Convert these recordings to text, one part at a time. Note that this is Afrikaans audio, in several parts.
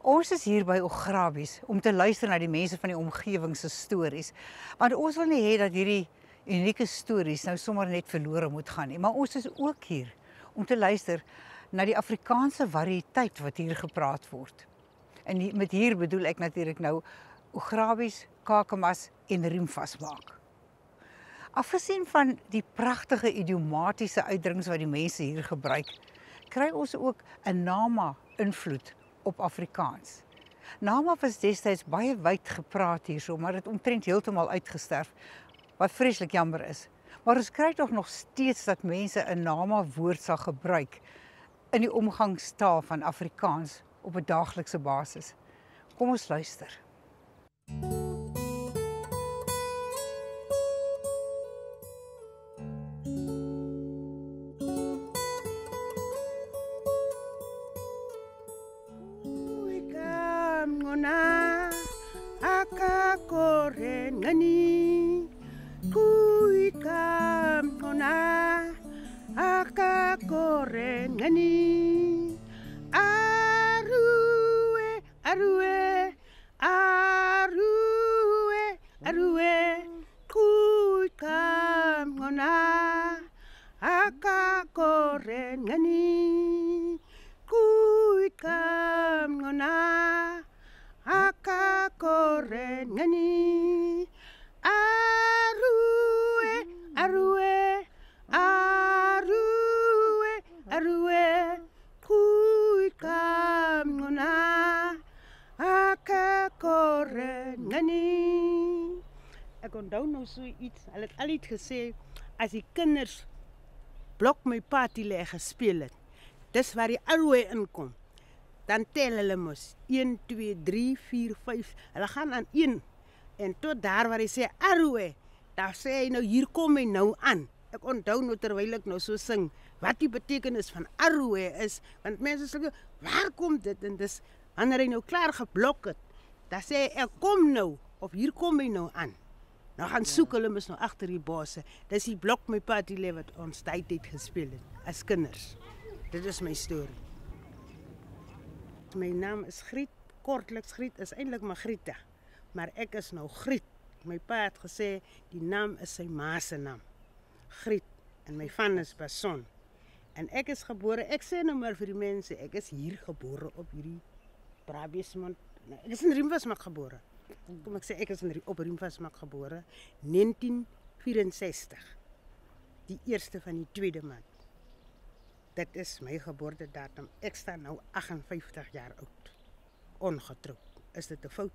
Ons is hier by Augrabies om te luister na die mense van die omgewing se stories. Want ons wil nie hê dat hierdie unieke stories nou sommer net verlore moet gaan nie, maar ons is ook hier om te luister na die Afrikaanse variëteit wat hier gepraat word. En met hier bedoel ek natuurlik nou Augrabies, Kakamas en riemvasmaak. Afgesien van die pragtige idiomatiese uitdrukkings wat die mense hier gebruik, kry ons ook 'n Nama-invloed op Afrikaans. Nama was destyds baie wyd gepraat hierso, maar dit omtrent heeltemal uitgesterf, wat vreeslik jammer is. Maar ons kry tog nog steeds dat mense 'n Nama woord sal gebruik in die omgangstaal van Afrikaans op 'n daaglikse basis. Kom ons luister. Ek onthou nou so iets, hulle het altyd gesê, as die kinders blok my party lê gespeel het, dis waar die arroe inkom, dan tel hulle mos, 1, 2, 3, 4, 5, hulle gaan aan 1, en tot daar waar hy sê arroe, daar sê hy nou, hier kom hy nou aan. Ek onthou nou terwyl ek nou so sing, wat die betekenis van arroe is, want mense sê, waar kom dit, en dis, wanneer hy nou klaar geblok het, dan sê hy, ek kom nou, of hier kom hy nou aan. Nou gaan soek hulle mis nou agter die bosse. Dis die blok my party lê wat ons tyd het gespeel het as kinders. Dit is my storie. My naam is Griet, kortliks Griet is eintlik Magrieta, maar ek is nou Griet. My pa het gesê die naam is sy ma se naam. Griet en my van is Bason. En ek is gebore, ek sê nou maar vir die mense, ek is hier gebore op hierdie Brabiesmond. Ek is in Riemvasmaak gebore. Kom ek sê, ek is op Riemvasmaak gebore, 1964. Die eerste van die tweede maand. Dit is my geboortedatum. Ek sta nou 58 jaar oud. Ongetroud. Is dit 'n fout?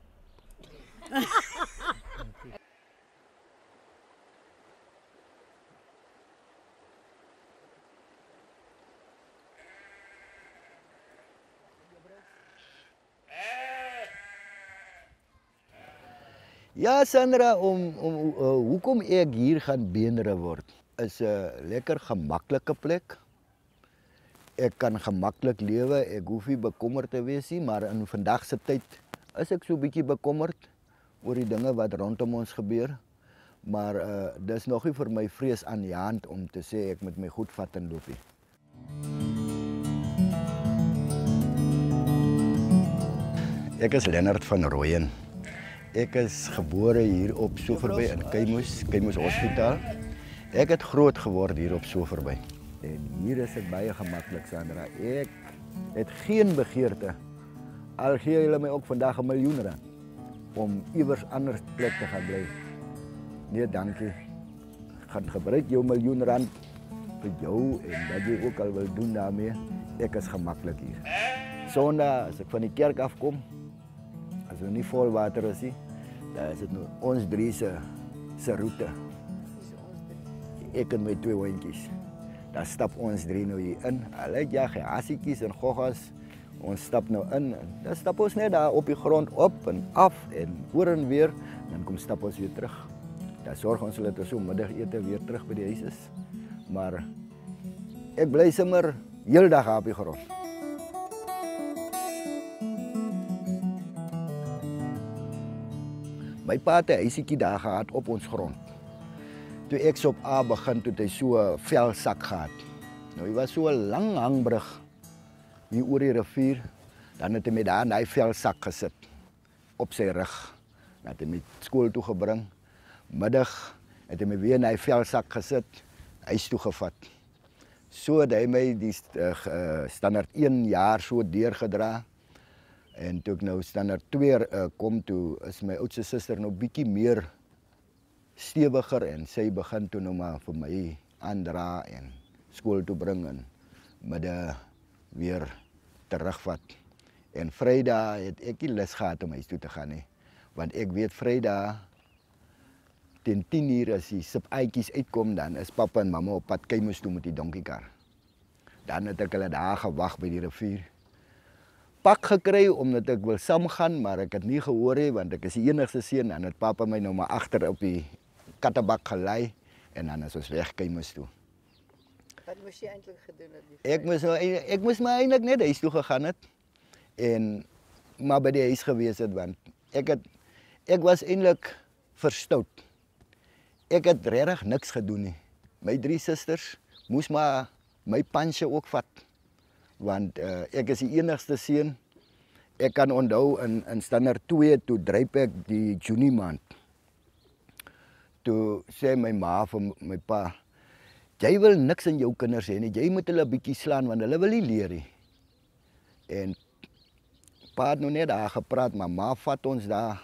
Ja, Sandra, hoekom ek hier gaan beenere word, is 'n lekker gemaklike plek. Ek kan gemaklik lewe, ek hoef nie bekommerd te wees nie, maar in vandag se tyd is ek so 'n bietjie bekommerd oor die dinge wat rondom ons gebeur. Maar dis nog nie vir my vrees aan die hand om te sê ek moet my goed vat en loop nie. Ek is Lennard van Rooyen. Ek is gebore hier op Soverby in Keimus Hospitaal. Ek het groot geword hier op Soverby. En hier is dit baie gemaklik, Sandra. Ek het geen begeerte, al gee hulle my ook vandag 'n miljoen rand, om iewers anders plek te gaan bly. Nee, dankie. Gaan gebruik jou miljoen rand vir jou en wat jy ook al wil doen daarmee. Ek is gemaklik hier. Sondag, as ek van die kerk afkom, as er nie vol water is nie, dan is dit nou ons drie se roete. Ek en my 2 hondjies. Dan stap ons 3 nou hier in. Hulle het ja gehassiekies en goggas. Ons stap nou in. Dan stap ons net daar op die grond op en af en oor en weer. Dan kom stap ons weer terug. Dan sorg ons dat ons so middagete weer terug by die huis is. Maar ek bly sommer heeldag op die grond. My pa het 'n huisiekie daar gehad op ons grond. Toe ek so op A begin, toe het hy so 'n velsak gehad. Nou, hy was so 'n lang hangbrug hier oor die rivier. Dan het hy my daar in die velsak gesit, op sy rug. Dan het hy my skool toe gebring. Middag het hy my weer in die velsak gesit, huis toe gevat. So het hy my die standaard 1 jaar so deurgedra. En toe ek nou standaard 2 kom toe, is my oudste suster nou bietjie meer stewiger en sy begin toe nou maar vir my aandra en skool toe bring en middag weer terugvat. En Vrydag het ek nie lus gehad om huis toe te gaan nie, want ek weet Vrydag teen 10:00 as die sipaatjies uitkom, dan is papa en mamma op pad Keimoes toe met die donkiekar. Dan het ek hulle daar gewag by die rivier. Pak gekry omdat ek wil saamgaan, maar ek het nie gehoor nie, want ek is die enigste seun, en het papa my nou maar agter op die kattebak gelei, en dan is ons weg Keimoes toe. Wat moes jy eintlik gedoen het? Ek moes maar eintlik net huis toe gegaan het, en maar by die huis gewees het, want ek was eintlik verstout. Ek het regtig niks gedoen nie. My 3 susters moes maar my pansje ook vat, want ek is die enigste seun. Ek kan onthou in standaard 2 toe dryp ek die Junie maand. Toe sê my ma vir my pa, jy wil niks in jou kinders hê nie, jy moet hulle bietjie slaan want hulle wil nie leer nie. En pa het nou net daar gepraat, maar ma vat ons daar,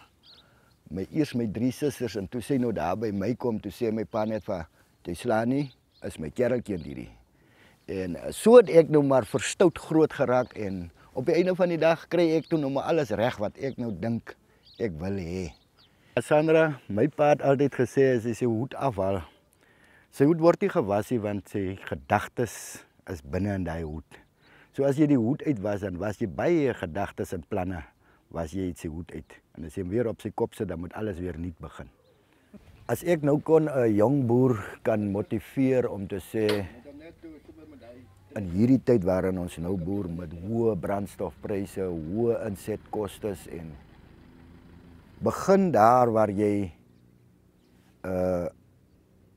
eers my 3 susters, en toe sy nou daar by my kom, toe sê my pa net van, jy slaan nie, is my kerelkind hierdie. En so het ek nou maar verstout groot geraak, en op die einde van die dag kry ek toe nou maar alles reg wat ek nou dink ek wil hê. Sandra, my pa het altyd gesê, as hy sy hoed afhaal, sy hoed word nie gewas nie, want sy gedagtes is binne in die hoed. So as jy die hoed uit was, dan was jy baie gedagtes en planne, was jy uit sy hoed uit. En as jy weer op sy kop sit, dan moet alles weer nuut begin. As ek nou kon 'n jong boer kan motiveer om te sê, in hierdie tyd waarin ons nou boer met hoë brandstofpryse, hoë insetkostes, en begin daar waar jy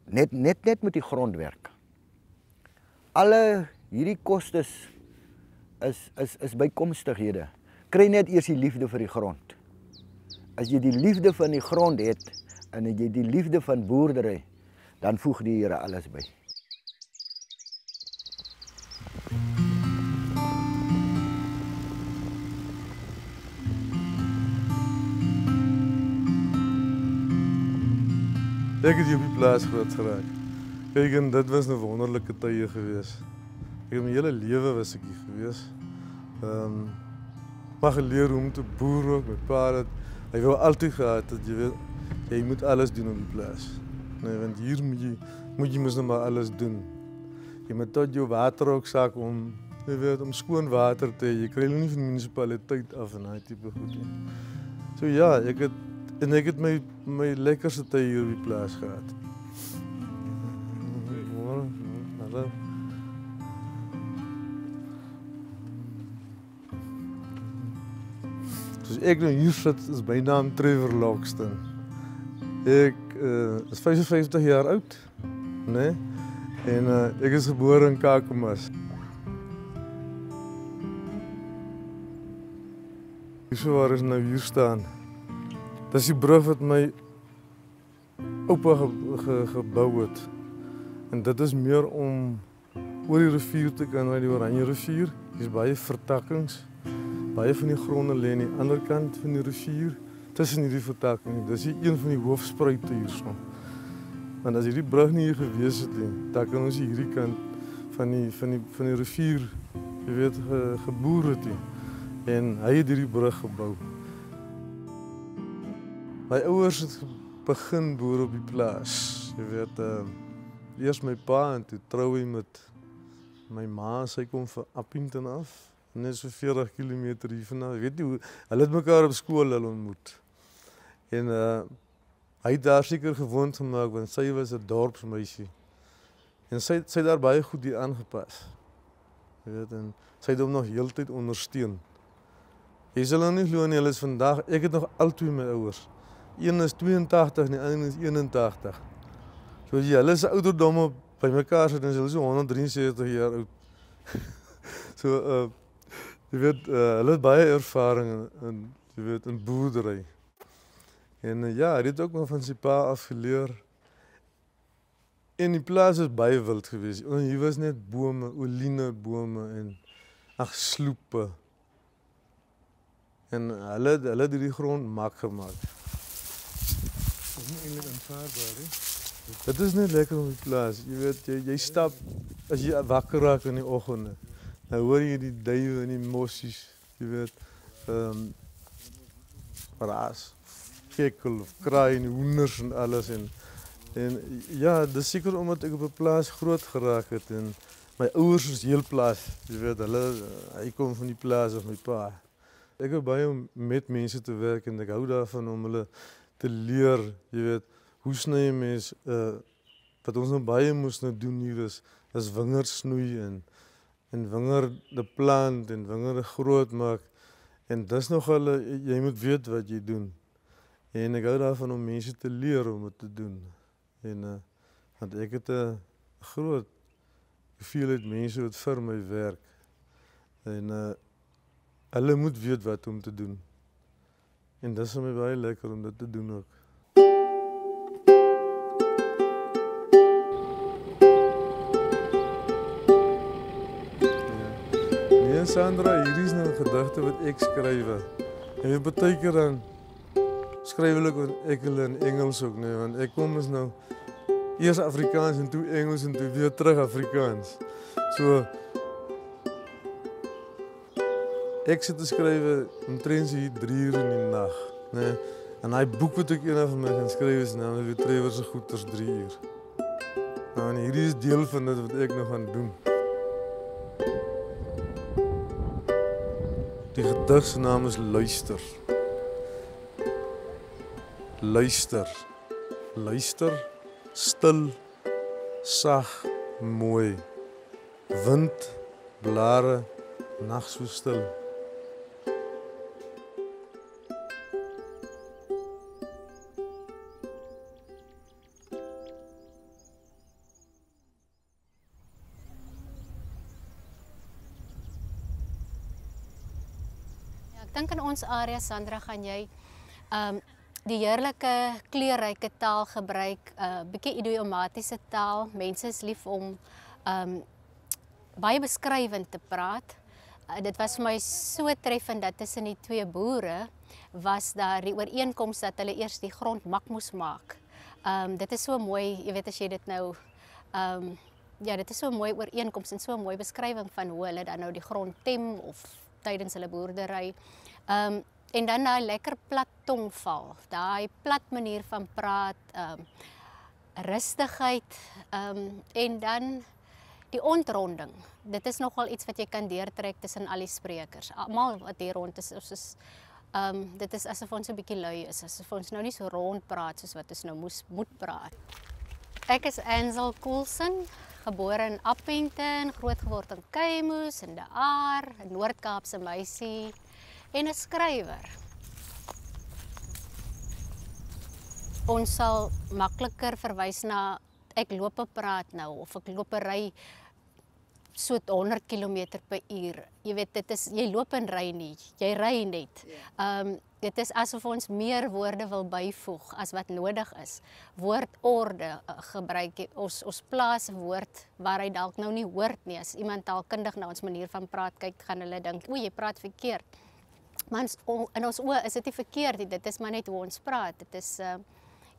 net met die grond werk. Alle hierdie kostes is bykomstighede. Kry net eers die liefde vir die grond. As jy die liefde van die grond het, en as jy die liefde van boerdery, dan voeg die Here alles by. Ek het hier op die plaas groot geraak. Kyk, en dit was 'n wonderlike tye gewees. Ek het my hele lewe was ek hier gewees. Maar geleer hoe om te boer ook. My pa het, hy wou altyd gehad dat jy weet, jy moet alles doen op die plaas. Nee, want hier moet jy mos nou maar alles doen. Jy moet tot jou water ook sak om, jy weet, om skoon water te hê. Jy kry nie van die munisipaliteit af en daai tipe goed nie. So ja, ek het my lekkerste tyd hier op die plaas gehad. Dus ek nou hier sit, is my naam Trevor Loxton. Ek is 55 jaar oud, nee? En ek is gebore in Kakamas. So waar is nou hier staan. Dat is die brug wat my oupa gebou het. En dit is meer om oor die rivier te kan, die Oranje rivier. Hier is baie vertakkings. Baie van die gronde lê aan die ander kant van die rivier, tussen hierdie vertakkings. Dis een van die hoofspruite hierso. Want as hierdie brug nie hier gewees het nie, dan kan ons hierdie kant van die rivier, jy weet, geboer het nie. En hy het hierdie brug gebou. My ouers het begin boer op die plaas. Jy weet, eers my pa en toe trou hy met my ma, sy kom van Appington af. Net so 40 kilometer hiervandaan. Ek weet nie hoe, hulle het mekaar op skool ontmoet. En hy het daar seker gewoond gemaak, want sy was 'n dorpsmeisie. En sy het daar baie goed hier aangepas. Jy weet, en sy het hom nog heeltyd ondersteun. Jy sal nou nie glo nie, hulle is vandag, ek het nog albei my ouers. Een is 82 en die ander is 81. So jy, hulle is ouderdomme by mekaar sit en hulle is so 173 jaar oud. So jy weet, hulle het baie ervaring in boerdery. En ja, hy het ook nog van sy pa afgeleer. En die plaas is baie wild geweest. Hier was net bome, olinebome en sloepe. En hulle het die grond mak gemaak. Dit is nie eintlik aanvaarbaar nie. Dit is net lekker om die plaas. Jy weet, jy stap, as jy wakker raak in die oggende, dan hoor jy die duwe en die mossies, jy weet, raas, gekkel, kraai en die hoenders en alles. En ja, dis seker omdat ek op 'n plaas groot geraak het en my ouers is heel plaas, jy weet, hy kom van die plaas of my pa. Ek hou baie om met mense te werk en ek hou daarvan om hulle te leer, jy weet, hoe sny jy mens, wat ons nou baie moes nou doen hier is wingerd snoei en wingerde plant en wingerde groot maak. En dis nogal, jy moet weet wat jy doen. En ek hou daarvan om mense te leer om dit te doen. En want ek het 'n groot hoeveelheid mense wat vir my werk. En hulle moet weet wat om te doen. En dis vir my baie lekker om dit te doen ook. Nee, Sandra, hier is nou 'n gedigte wat ek skryf. En baie keer dan skryf ek hulle in Engels ook, nee, want ek kom is nou eers Afrikaans en toe Engels en toe weer terug Afrikaans. So ek sit te skryf omtrent hier 3 uur in die nag, nee. En hy boek wat ek eendag van my gaan skryf is nou weer Trevor se goeters 3 uur. Nou en hierdie is deel van dit wat ek nog gaan doen. Die gedig se naam is Luister. Luister. Luister, stil, sag, mooi. Wind, blare, nag so stil. Ek dink in ons area, Sandra, gaan jy die heerlike kleurryke taal gebruik, bietjie idiomatiese taal. Mense is lief om baie beskrywend te praat. Dit was vir my so treffend dat tussen die twee boere was daar die ooreenkoms dat hulle eers die grond mak moes maak. Dit is so mooi, jy weet as jy dit nou ja, dit is so 'n mooi ooreenkoms en so 'n mooi beskrywing van hoe hulle dan nou die grond tem of tydens hulle boerdery. En dan daai lekker plat tongval, daai plat manier van praat, rustigheid, en dan die ontronding. Dit is nogal iets wat jy kan deurtrek tussen al die sprekers. Almal wat hier rond is, dit is asof ons 'n bietjie lui is, asof ons nou nie so rond praat soos wat ons nou moet praat. Ek is Ansel Coulson, gebore in Appington, grootgeword in Kuimoes en De Aar, 'n Noord-Kaapse meisie en 'n skrywer. Ons sal makliker verwys na ek loop en praat nou of ek loop en ry so 100 km/h. Jy weet, dit is jy loop en ry nie, jy ry net. Dit is asof ons meer woorde wil byvoeg as wat nodig is. Woordorde gebruik ons plaas woord waar hy dalk nou nie hoort nie. As iemand taalkundig na ons manier van praat kyk, gaan hulle dink, o, jy praat verkeerd. Maar in ons oë is dit nie verkeerd nie, dit is maar net hoe ons praat. Dit is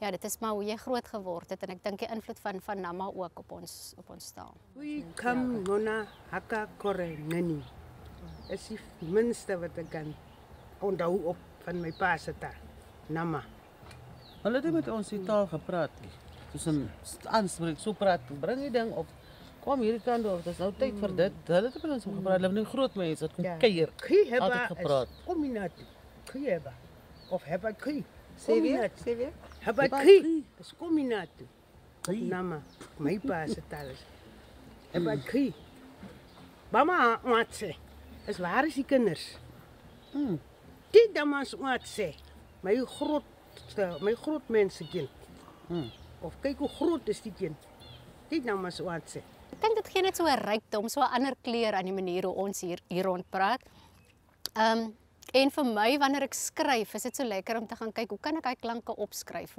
ja, dit is maar hoe jy groot geword het en ek dink die invloed van Nama ook op ons taal. Ui kam nona haka kore nani. Is die minste wat ek kan onthou op van my pa se taal, Nama. Hulle het met ons die taal gepraat. Tussen aanspreek, so praat, bring die ding op. Kom hierdie kant of dis nou tyd vir dit. Hulle het met ons gepraat. Hulle het groot mense wat kom kuier. Altyd gepraat. Kombinatie. Khieba of heba khi. Sê weer. Heba khi. Dis kombinatie. Nama, my pa se taal. Heba khi. Mama wat sê? Is waar is die kinders? Dit damas wat sê. My groot mense kind. Of kyk hoe groot is die kind. Dit damas wat sê. Ek dink dit gee net so 'n rykdom, so 'n ander kleur aan die manier hoe ons hier rond praat. En vir my, wanneer ek skryf, is dit so lekker om te gaan kyk, hoe kan ek daai klanke opskryf?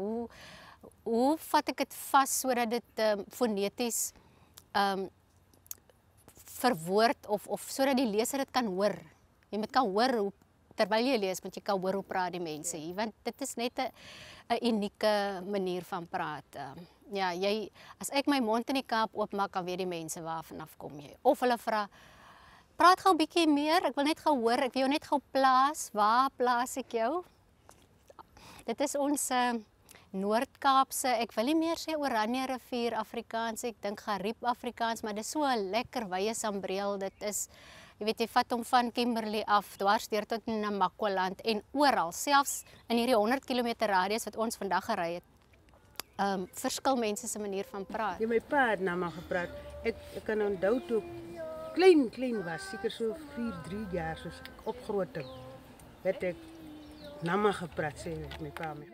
Hoe vat ek dit vas sodat dit foneties verwoord of sodat die leser dit kan hoor. Jy moet kan hoor terwyl jy lees, moet jy kan hoor hoe praat die mense hier, want dit is net 'n unieke manier van praat. Ja, as ek my mond in die Kaap oopmaak, dan weet die mense waar vanaf kom jy. Of hulle vra, praat gou 'n bietjie meer, ek wil net gou hoor, ek wil jou net gou plaas, waar plaas ek jou? Dit is ons Noord-Kaapse, ek wil nie meer sê Oranje rivier Afrikaans, ek dink Gariep Afrikaans, maar dit is so 'n lekker wye sambreel, dit is, jy weet, jy vat hom van Kimberley af, dwars deur tot Namakwaland en oral, selfs in hierdie 100 km radius wat ons vandag gery het, verskil mense se manier van praat. Ja, my pa het Nama gepraat. Ek kan onthou toe klein was, seker so 4-3 jaar soos ek opgroot het ek Nama gepraat, sê my pa my.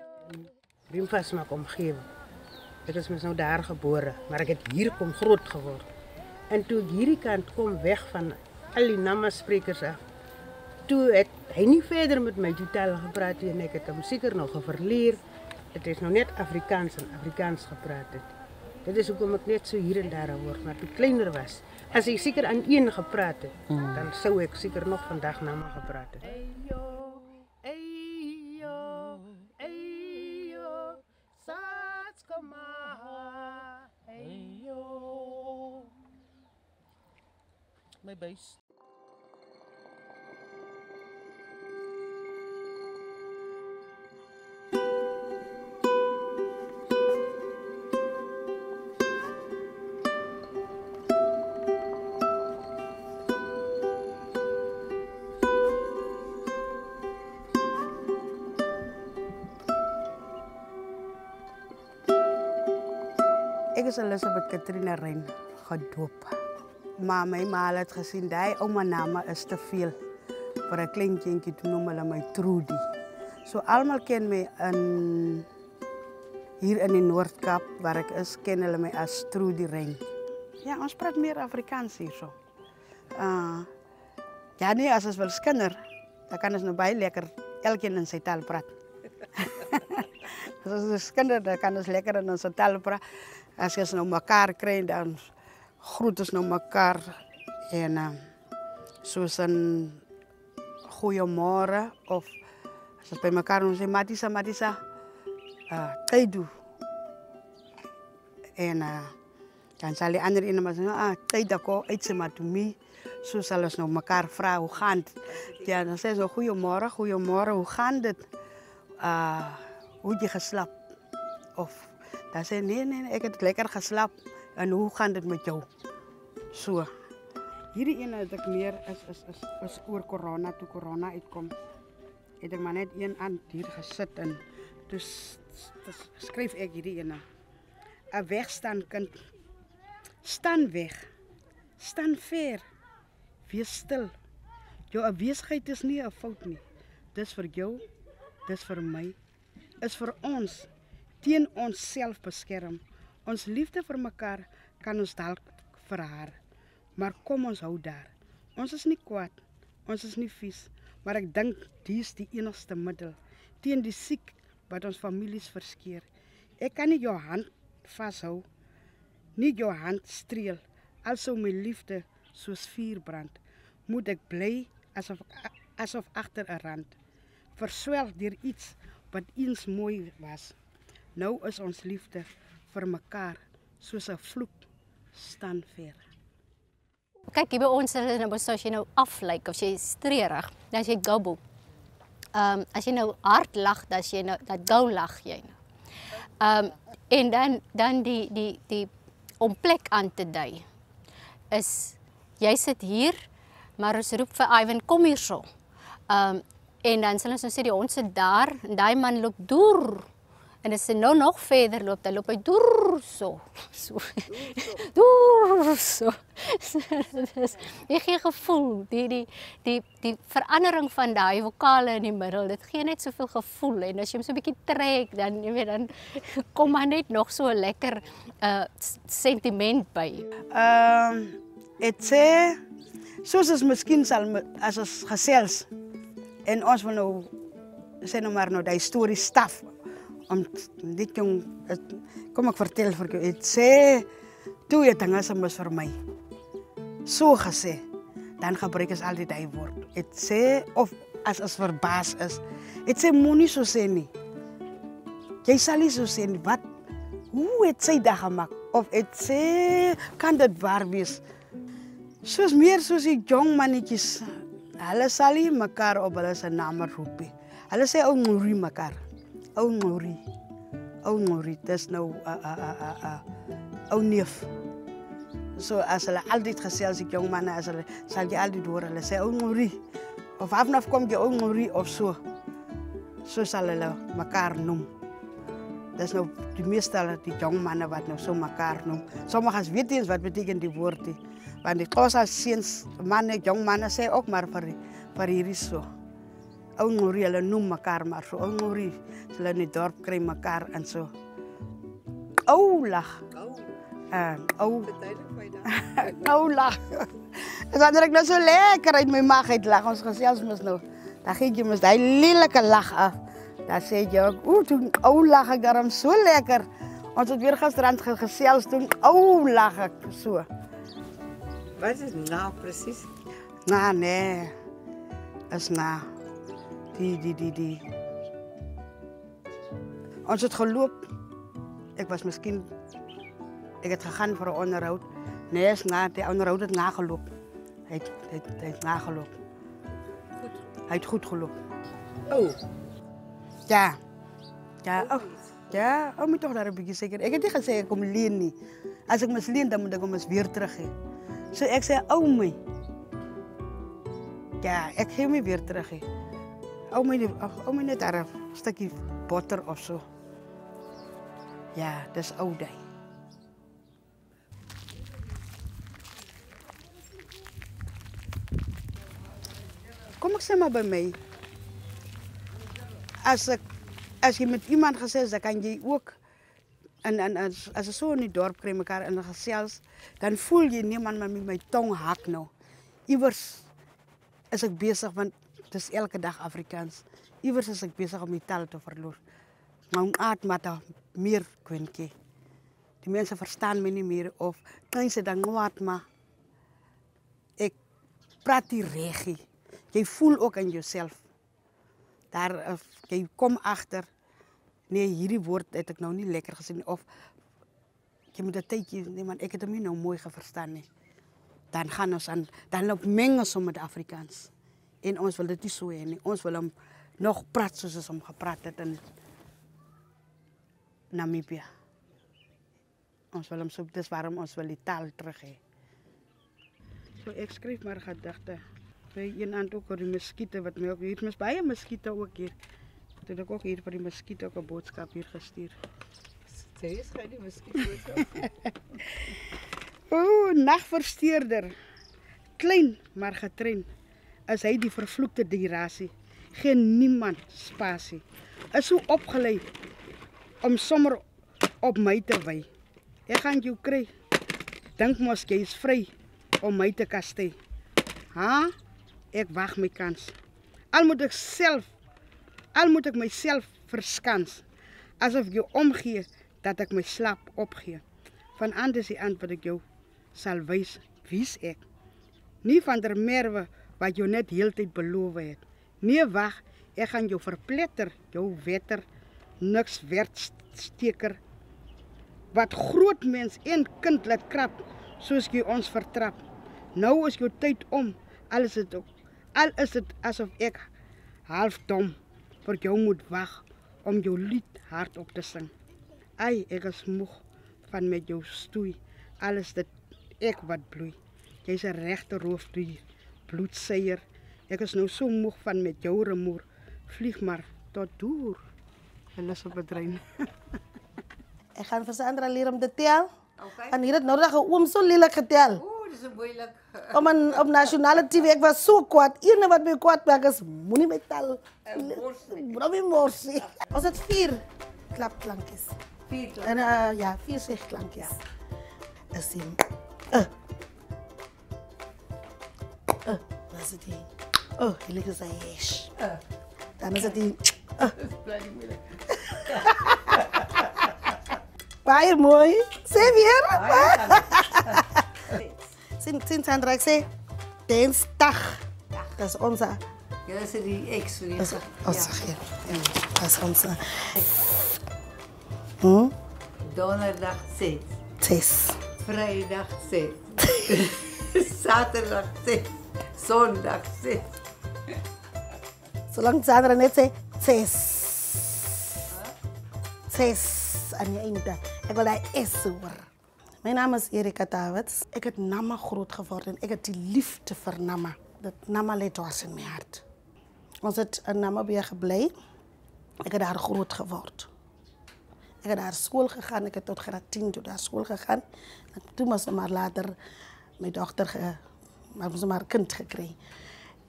Riemvasmak omgewing. Ek is mos nou daar gebore, maar ek het hier kom groot geword. En toe ek hierdie kant kom weg van al die Nama sprekers af, toe het hy nie verder met my totaal gepraat en ek het hom seker nog verleer. Het is nou net Afrikaans en Afrikaans gepraat het. Dit is hoekom ek net so hier en daar hoor, maar toe kleiner was, as ek seker aan een gepraat het, dan sou ek seker nog vandag Nama gepraat het. My buis. Ek is Elizabeth Katrina Rein gedoop. Maar my ma het gesien, die ouma Nama is te veel vir 'n klein kindjie, toe noem hulle my Trudy. So almal ken my hier in die Noord-Kaap, waar ek is, ken hulle my as Trudy Rein. Ja, ons praat meer Afrikaans hier so. Ja nee, as ons wil skinder, dan kan ons nou baie lekker elkeen in sy taal praat. As ons skinder, dan kan ons lekker in ons taal praat. As ons nou mekaar kry, dan groet ons nou mekaar en soos 'n goeiemôre of as ons by mekaar ons sê Matisa, Kaidu. En dan sal die ander een maar sê, Kaidako, uitse matumi. So sal ons nou mekaar vra, hoe gaan dit? Ja, dan sê so, goeiemôre, hoe gaan dit? Hoe het jy geslaap? Of dan sê nee, ek het lekker geslaap. En hoe gaan dit met jou? So. Hierdie ene het ek meer is oor corona, toe corona uitkom. Het ek maar net een aan hier gesit en dus skryf ek hierdie ene. 'n Wegstaan kind. Staan weg. Staan ver. Wees stil. Jou afwesigheid is nie 'n fout nie. Dis vir jou, dis vir my, is vir ons, teen ons self beskerm. Ons liefde vir mekaar kan ons dalk verhaar, maar kom ons hou daar. Ons is nie kwaad, ons is nie vies, maar ek dink dis die enigste middel teen die siek wat ons families verskeer. Ek kan nie jou hand vashou, nie jou hand streel, alsou my liefde soos vuur brand. Moet ek bly asof agter 'n rand, verswelg deur iets wat eens mooi was. Nou is ons liefde vir mekaar soos 'n vloek staan ver. Kyk, hier by ons nou as jy nou aflyk of jy streerig, dan as jy gobble. As jy nou hard lag, dan jy nou dat gou lag jy nou. En dan die om plek aan te dui is jy sit hier, maar ons roep vir Ivan, kom hier so. En dan sal ons nou sê die hond sit daar en daai man loop deur. En as hy nou nog verder loop, dan loop hy deur so. Deur so. Jy gee gevoel, die verandering van daai vokale in die middel, dit gee net soveel gevoel. En as jy hom so 'n bietjie trek, dan jy weet dan kom maar net nog so 'n lekker sentiment by. Dit sê soos ons miskien sal as ons gesels En ons wil nou, sê nou maar nou, die story staf. Om dit jong, kom ek vertel vir jou, het sê, toe het dinge soms vir my. So gesê, dan gebruik ons altyd die woord. Het sê, of as ons verbaas is, het sê, moenie so sê nie. Jy sal nie so sê nie, wat? Hoe het sy dat gemaakt? Of het sê, kan dit waar wees? Soos meer soos die jong mannetjies, hulle sal nie mekaar op hulle se name roep nie. Hulle sê ou Ngori mekaar. Ou Ngori. Ou Ngori, dis nou ou neef. So as hulle altyd gesels die jong manne, as hulle sal jy altyd hoor hulle sê ou Ngori. Of afnaf kom jy ou Ngori of so. So sal hulle mekaar noem. Dis nou die meeste die jong manne wat nou so mekaar noem. Sommiges weet nie eens wat beteken die woord nie. Want die Xhosa seuns, manne, jong manne sê ook maar vir hierdie so. Ou Ngori, hulle noem mekaar maar so. Ou Ngori, hulle in die dorp kry mekaar en so. Ou lag. Ou lag. En wanneer ek nou so lekker uit my maag uit lag, ons gesels mos nou. Dan gee jy mos die lelike lag af. Dan sê jy ook, toen ou lag ek daarom so lekker. Ons het weer gisterand gesels, toen ou lag ek so. Wat is nou precies? Nou, nee. Is nou. Die. Ons het geloop. Ek het gegaan voor een onderhoud. Nee, is na, die onderhoud het nageloop. Hij het nageloop. Goed. Hij het goed geloop. Oh. Ja. Ja, moet toch daar een beetje zeker. Ik heb niet gezegd, ik kom leen niet. Als ik mis leen, dan moet ik hem eens weer terug geven. So ik zei, my. Ja, ik geef me weer terug. My net daar een stukje boter of zo. Ja, dat is oudij. Kom ik zeg maar bij mij. Als je met iemand gezegd, dan kan je ook. En als je zo in het dorp krijgt elkaar en dan gezels, dan voel je niemand met mijn tong hak nou. Iwers is ik bezig, want het is elke dag Afrikaans. Iwers is ik bezig om mijn taal te verloren. Mijn aard maar meer kwijt. Die mensen verstaan me niet meer of kan ze dan wat maar. Ik praat die regie. Je voelt ook aan jezelf. Daar, je komt achter. Nee, hierdie woord heb ik nou niet lekker gezien. Of je moet een tijdje, nee man, ik heb hem niet nou mooi verstaan. Nee. Dan gaan ons aan, dan mengen we met de Afrikaans. En ons wil dit niet zo heen. Ons wil hem nog praten zoals ze hem gepraat hebben in Namibië. Ons wil hem zo, dus waarom ons wil die taal terug hebben. So, ik schreef maar gedachten. Bij een aantal ook die muskieten, wat mij ook hier is bij een muskieten ook hier. Toen heb ik ook hier voor die muskieten ook een boodschap hier gestuurd. Serieus, ga je die muskieten? Nachtversteerder. Klein, maar getraind. Is hij die vervloekte dirasie. Geen niemand spasie. Is zo opgeleid om sommer op mij te wij. Ik ga jou krijgen. Denk mos, jy is vrij om mij te kastei. Ha? Ik wacht mijn kans. Al moet ik mijzelf verskans. Alsof ik je omgeef dat ik mijn slaap opgeef. Van anders die antwoord ik jou zal wijzen wie's ik. Niet van der merwe wat je net heel tijd beloven hebt. Nee, wacht, ik ga jou verpletter, jou wetter, niks werdsteker. Wat groot mens en kind laat krap, soos jy ons vertrap. Nou is jou tijd om, al is het alsof ik half dom voor jou moet wachten om jou lied hardop te zingen. Ai, ik is moeg van met jou stoei, alles dat ik wat bloei. Jy is een rechte roofdier, bloedseier. Ik is nou zo moeg van met jou remoer. Vlieg maar tot door. En dat is op het trein. Ik ga van Sandra leren om te tellen. Okay. En hier het nou dat je oom zo lelijk geteld. Oeh, dat is moeilijk. Op nationale TV, ik was zo kwaad. Iedereen wat mij kwaad maakt is, moet niet met tel. Bro, mijn morsie. Was het 4 klapklankjes? 4 klankjes? En ja, 4 zegklankjes. Dat is die. Was het die? Oh, jullie zeggen yes. Dan is het die... Baie mooi. Zeg weer. Sinds aan het zeggen, dinsdag. Dat is onze... Ja, dat is die ex. Dat is onze, ja. Dat is onze... Donderdag 6. 6. Vrijdag 6. Zaterdag 6. Zondag 6. Zolang Sandra net zei, 6. 6 aan je einde. Ik wil dat S hoor. Mijn naam is Erika Davids. Ik heb Nama groot geworden. Ik heb die liefde voor Nama. Dat Nama ligt dwars in mijn hart. Ons het in Namibia gebleven. Ik heb daar groot geworden. Ik heb naar school gegaan. Ik heb tot graad 10 naar school gegaan. En toen was ze maar later mijn dochter, maar een kind gekregen.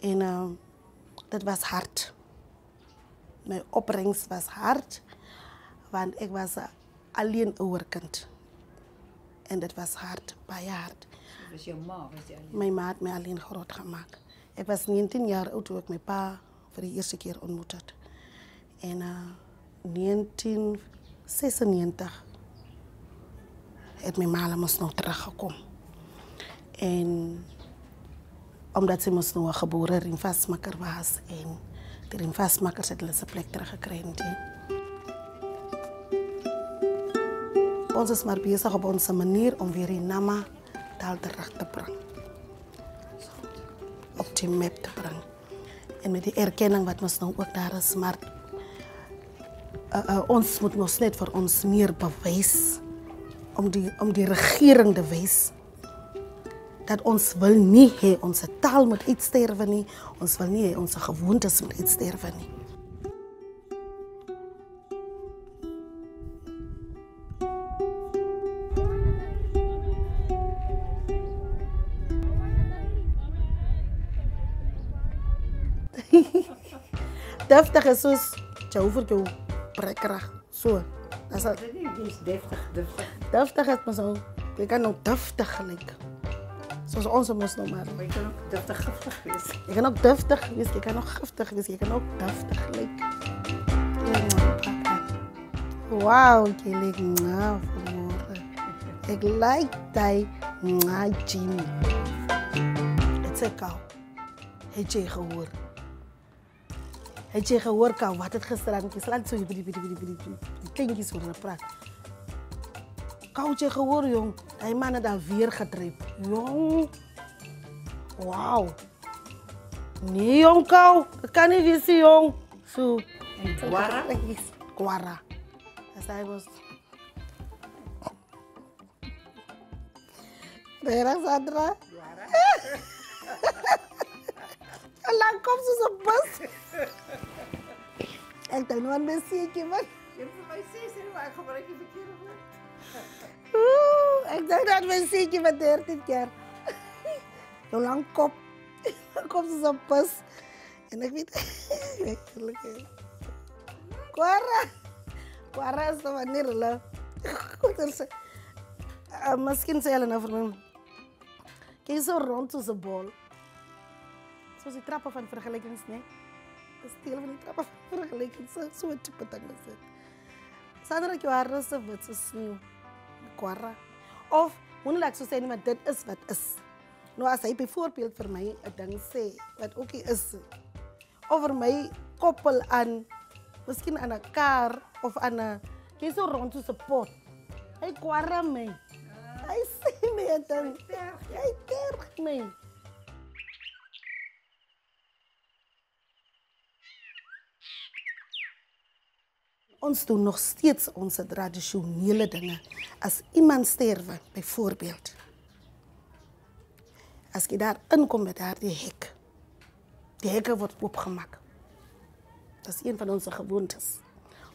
En dat was hard. Mijn opbrengst was hard. Want ik was alleen ouderkind. En dat was hard, baie hard. Was jouw ma? Was die alleen? Mijn ma had mij alleen groot gemaakt. Ik was 19 jaar oud toen ik mijn pa voor de eerste keer ontmoet had. En 1996 heeft mijn ma moest nog teruggekomen. En omdat ze moest nog geboren rimvastmaker was. En de rimvastmakers had zijn plek teruggekregen. Ons is maar bezig op onze manier om weer in Nama taal terug te brengen. Op die map te brengen. En met die erkenning wat ons nou ook daar is, maar ons moet ons net voor ons meer bewijs, om die regering te wijs, dat ons wil niet hê onze taal moet uitsterven nie, ons wil niet hê onze gewoontes moet uitsterven nie. Deftig is soos jou vir jou brekkerig. So. Dat is deftig. Deftig is maar zo. Je kan ook deftig gelijk. Zoals onze moest nog maar. Maar je kan ook deftig giftig wees. Je kan ook deftig wees, je kan ook giftig wees, je kan ook deftig gelijk. Wauw, je lijkt nou vanmorgen. Ik like die Jimmy. Het is kou. Het je gehoord. Het je gehoord kou, wat het gisteravond is. Laat zo die kindjes worden praat. Kou je gehoord, jong. Die mannen daar weer gedreven. Jong. Wauw. Nee, jong, kou. Dat kan niet wezen, jong. Zo. En Kwara? Kwara. Dus hij was... Daerah Sandra. Lang kom ze zo bus. Ik denk nog een ziekje, man. Je hebt voor mij 6 en maar ik gebruik je verkeerde woord. Ik dacht dat mijn ziekje van 13 jaar. Zo lang kop. Dan komt ze zo bus. En ik weet... Kwara is de manier, la. Misschien zei je over me. Kijk zo rond tussen bol. Zoals die trappen van vergelijkings, nee? Dat is deel van die trappen van vergelijkings. Zo'n type ding is het. Sandra, ik was rustig met zo'n sneeuw. Kwara. Of, moet ik zo zeggen, maar dit is wat is. Nou, als hij bijvoorbeeld voor mij een ding zei, wat ook is. Over mij koppel aan, misschien aan een kar of aan een... Kijk zo rond tussen pot. Hij kwara mij. Hij zei mij dan. Hij tergt mij. Ons doen nog steeds onze traditionele dingen. Als iemand sterft, bijvoorbeeld. Als je daar inkomt met haar, die hek. Die hekken wordt opgemaakt. Dat is een van onze gewoontes.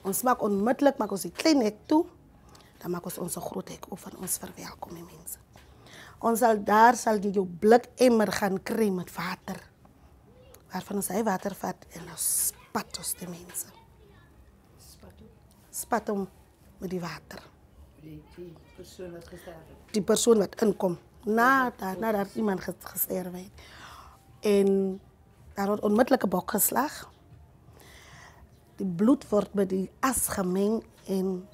Ons maakt onmiddellijk ons die kleine hek toe. Dan maken we onze grote hek op van ons verwelkomen mensen. Daar zal je jouw blik emmer gaan krijgen met water. Waarvan ons hij water vat en dan spat ons de mensen. Spat om met die water. Die persoon wat gestorven heeft. Die persoon wat inkomt. Nadat iemand gesterven heeft. En Daar wordt onmiddellijk een bok geslagen. Die bloed wordt met die as gemengd in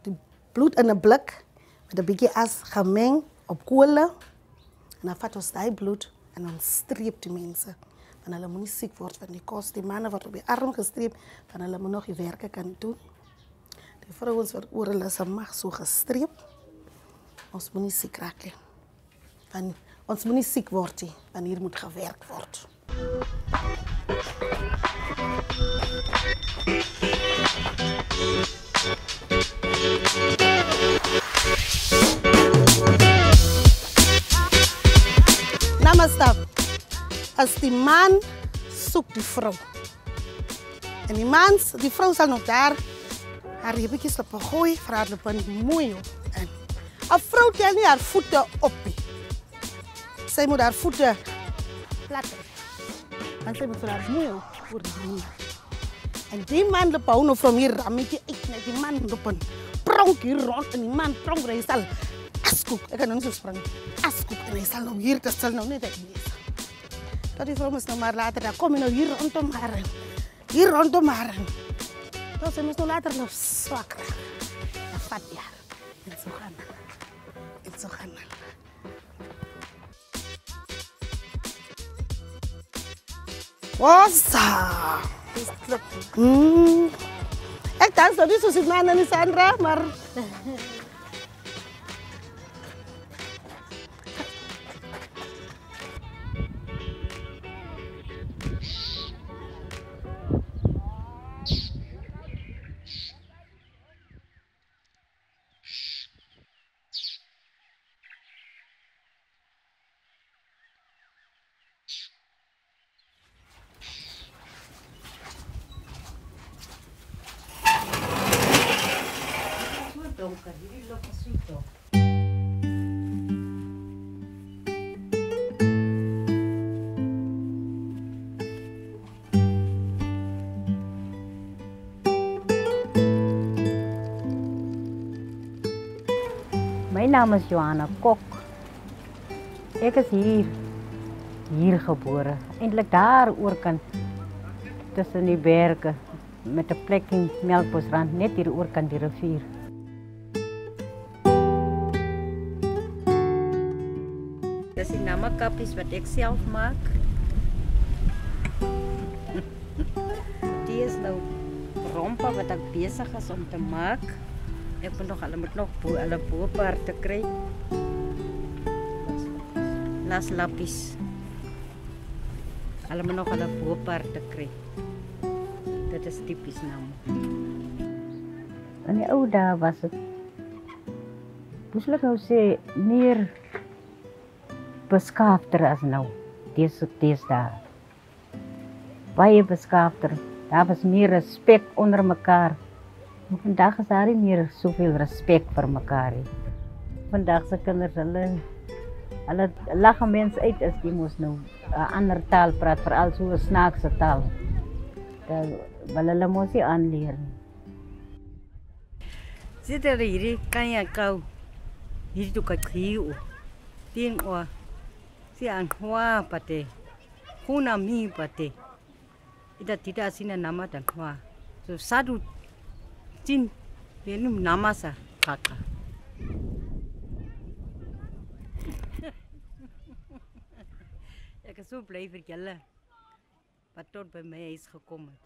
die bloed in een blik met een beetje as gemengd op kolen. En dan vat ons die bloed en dan streep die mensen. Van hulle moet niet ziek worden van die kost. Die mannen worden op je arm gestreept van hulle moet nog je werken kan doen. Die vrouwen worden oor hulle se mag zo gestreept. Ons moet niet ziek raken. Ons moet niet ziek worden, want hier moet gewerkt worden. Namaste. Als die man zoekt die vrouw. En die vrouw zal nog daar haar ribbetjes op gooien, voor haar op een moeio. En een vrouw kan niet haar voeten op. Zij moet haar voeten platten. Want zij moet voor haar moeio voor de moeio. En die man loopt ook van hier rammetje. Die man loopt een pronk hier rond. En die man pronk, hij zal askoek. Ik kan nog niet zo springen. Askoek. En hij zal nou hier, dat zal nou niet echt wezen. Dat die vrouw moest nog maar later, dan kom je nou hier rondom haar. Hier rondom haar. Dat ze moest nog later nog zwak raken. Dat vat ja. En zo gaan we. En zo gaan we. Ossa! Ik dacht dat niet zo zit maar niet Sandra, maar... Mijn naam is Johanna Kok. Ik is hier geboren. Eindelijk daar oorkant tussen die bergen met de plek in Melkbosrand, net hier oorkant die rivier. Dat zijn namakapjes wat ik zelf maak. Die is nou rompa wat ik bezig is om te maken. Ik moet nog alle boomparten krijgen. Las lapis. Allemaal nog alle boomparten krijgen. Dat is typisch nou. In die oude dagen was het, hoe zal ik nou zeggen, meer beskaafder als nou. Deze dagen. Baie beskaafder. Daar was meer respect onder elkaar. Vandaag is daar niet meer zoveel respect voor elkaar. Vandaag zijn kinders, hulle lachen mensen uit als die moest nou een andere taal praten, vooral zo'n snaakse taal. Dat wil hulle moest je aanleren. Zit er hier, kan je kou. Hier doe ik hier. Ding oor. Si aan hoa pate. Kuna mi pate. Ida tidak sini nama dan hoa. So satu. Jin, dia ni nama sa kakak. Ik is zo blij vertellen wat tot bij mij is gekomen.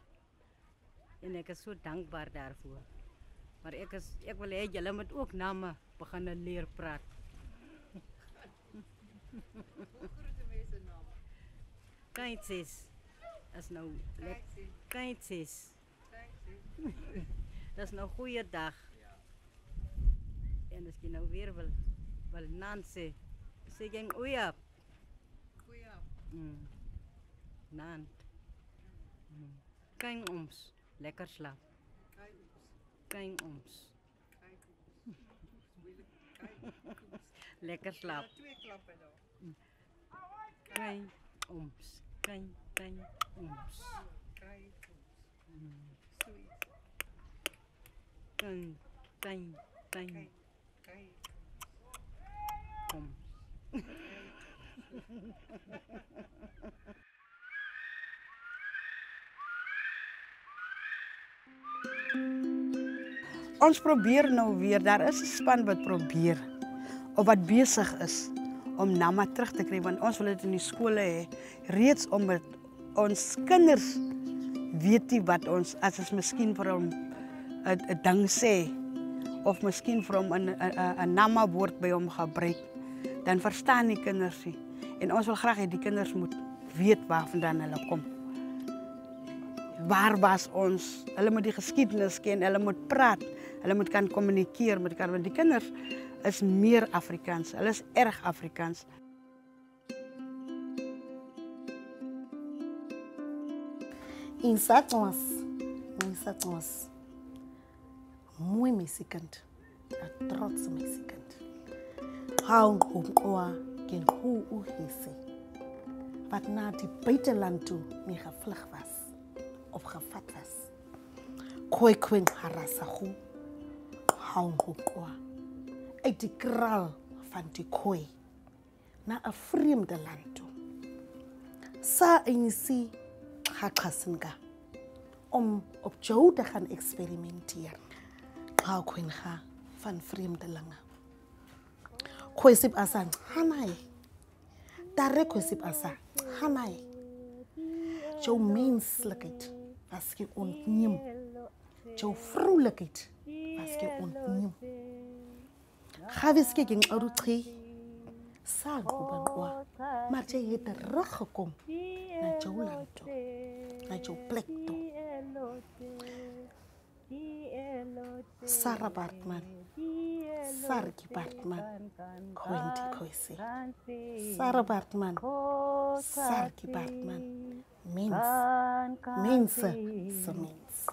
En ik is zo dankbaar daarvoor. Maar ik wil jullie met ook namen beginnen leren praten. Kaitses. Dat is nou kaitses. Dat is nou een goede dag. En als je nou weer wil Nancy, zeg je oeiap. Nant. Kan ons lekker slaap. Kan ons. Lekker slaap. Twee klappen dan. Kan ons. Kan ons. Kan. Kom. ons probeer nou weer, daar is 'n span wat probeer of wat besig is om Nama terug te kry, want ons wil dit in die skole hê, reeds omdat ons kinders weet nie wat ons, as ons miskien vir hom 'n ding sê, of miskien vir hom 'n Nama woord by hom gebruik, dan verstaan die kinders nie. En ons wil graag hê die kinders moet weet waarvandaan hulle kom. Waar was ons? Hulle moet die geskiedenis ken, hulle moet praat, hulle moet kan kommunikeer met mekaar, want die kinders is meer Afrikaans, hulle is erg Afrikaans. Insatwas, mooi meesikend, 'n trotse meesikend. Hou ngomqwa gen hoe uhisse, wat na die buiteland toe mee gevlug was, of gevat was. Koi kweng harasahu, hou ngomqwa, uit die kraal van die kooi, na 'n vreemde land toe. Sa inisi Hakasinga, om op jou te gaan experimenteer. Hou kweng ha van vreemdelinge. Kwesip asa hanai. Tare kwesip asa hanai. Jou menselijkheid was je ontneem. Jou vrouwelijkheid was je ontneem. Ga eens kijken naar de tree. Saag op maar je hebt teruggekomen naar jouw land toe, naar jouw plek toe. Sarah Bartman, Sarki Bartman, Quenty Koisi. Sarah Bartman, Sarki Bartman, mensen, ze mens.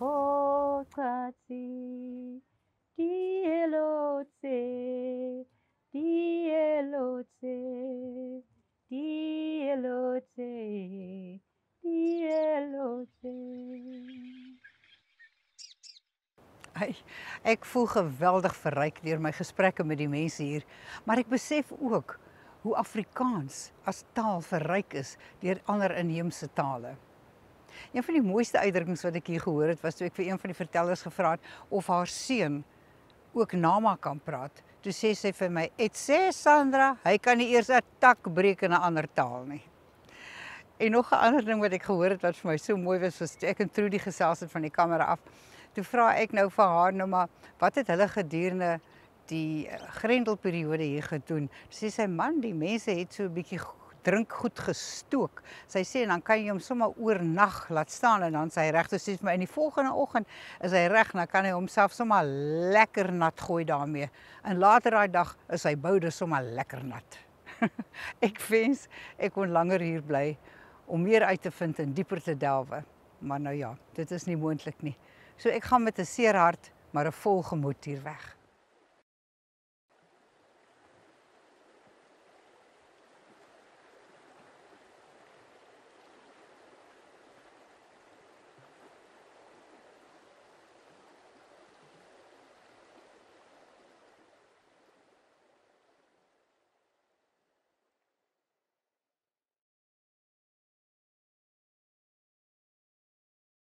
Ek voel geweldig verryk deur my gesprekke met die mense hier, maar ek besef ook hoe Afrikaans as taal verryk is deur ander inheemse tale. Een van die mooiste uitdrukkings wat ek hier gehoor het, was toe ek vir een van die vertellers gevra het of haar seun ook Nama kan praat. Toe sê sy vir my, "Et sê Sandra, hy kan nie eers 'n tak breek in 'n ander taal nie." En nog 'n ander ding wat ek gehoor het wat vir my so mooi was, was toe ek en Trudy gesels het van die kamera af. Toe vra ek nou vir haar nou maar, wat het hulle gedurende die Grendelperiode hier gedoen? Sê sy, man, die mense het so 'n bietjie drinkgoed gestook. Sy sê, en dan kan jy hom sommer oornag laat staan en dan is hy reg. Sy sê vir my, in die volgende oggend is hy reg, dan kan hy homself sommer lekker nat gooi daarmee. En later daai dag is sy boude sommer lekker nat. Ek wens ek kon langer hier bly om meer uit te vind en dieper te delwe. Maar nou ja, dit is nie moontlik nie. So ek gaan met 'n seer hart, maar 'n vol gemoed hier weg.